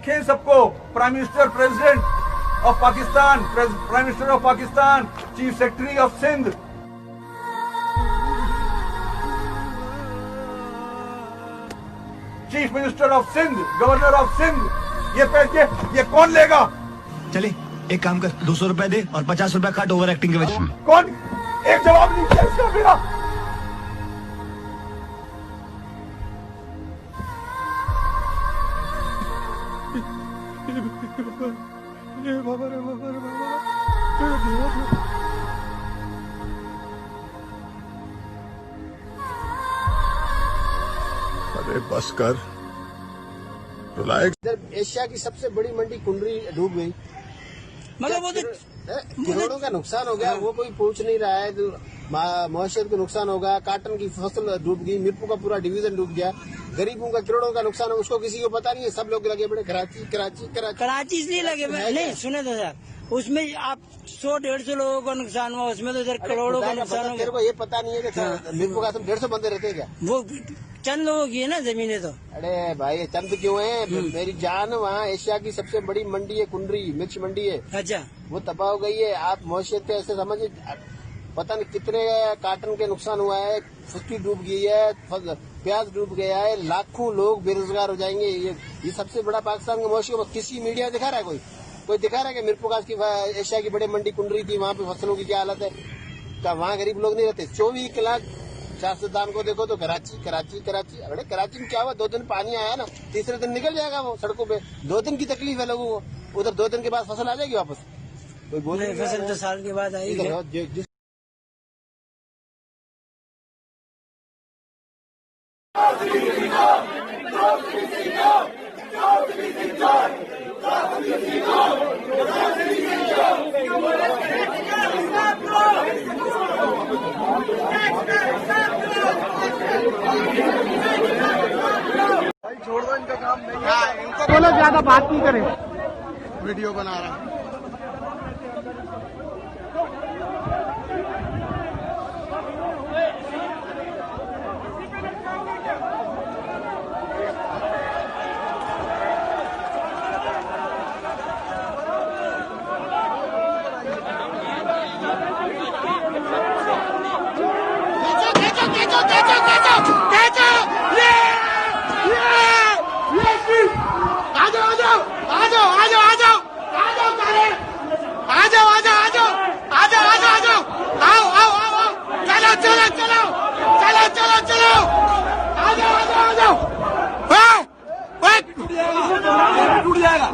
देखें सबको, prime minister, president of Pakistan, prime minister of Pakistan, chief secretary of Sindh, chief minister of Sindh, governor of Sindh, ये पैसे ये कौन लेगा? चले एक काम कर, 200 रुपए दे और 50 रुपए काट ओवर एक्टिंग के वजह। कौन? एक जवाब नहीं किया इसका मेरा। अरे बस कर, रुलाए। इधर एशिया की सबसे बड़ी मंडी कुंडरी डूब गई, मतलब वो करोड़ों का नुकसान हो गया। वो कोई पूछ नहीं रहा है। मवेशियत को नुकसान होगा, काटन की फसल डूब गई, मिर्पू का पूरा डिवीजन डूब गया, गरीबों का करोड़ों का नुकसान है, उसको किसी को पता नहीं है। सब लोग लगे बड़े कराची कराची कराची कराची इसलिए लगे नहीं, सुने तो सर, उसमें आप 100-150 लोगों का नुकसान हुआ, उसमें तो सर करोड़ों का नुकसान हो गया। तेरे को ये पता नहीं है कि मिर्पू का 150 बंदे रहते हैं क्या? वो चंद लोगों की है ना जमीनें तो। अरे भाई चंद क्यों है? मेरी जान, वहाँ एशिया की सबसे बड़ी मंडी है कुंडरी, मिर्च मंडी है। अच्छा, वो तबाह हो गई है। आप मवेशियत पे ऐसे समझिए, पता नहीं कितने काटन के नुकसान हुआ है, फुस्ती डूब गई है, प्याज डूब गया है, लाखों लोग बेरोजगार हो जाएंगे। ये सबसे बड़ा पाकिस्तान का मवेशियों को किसी मीडिया दिखा रहा है? कोई दिखा रहा है कि मिर्पुकास की एशिया की बड़ी मंडी कुंडरी थी, वहाँ पे फसलों की क्या हालत है? क्या वहाँ गरीब लोग नहीं रहते? 24 लाख सियासतदान को देखो तो कराची कराची कराची। अरे कराची में क्या हुआ? 2 दिन पानी आया ना, तीसरे दिन निकल जाएगा वो सड़कों पे। 2 दिन की तकलीफ है लोगों को, उधर 2 दिन के बाद फसल आ जाएगी वापस। कोई बोल नहीं, फसल तो साल के बाद आएगी। छोड़ दो, इनका काम नहीं है। इनको बोलो ज्यादा बात नहीं करें। वीडियो बना रहा। टूट जाएगा।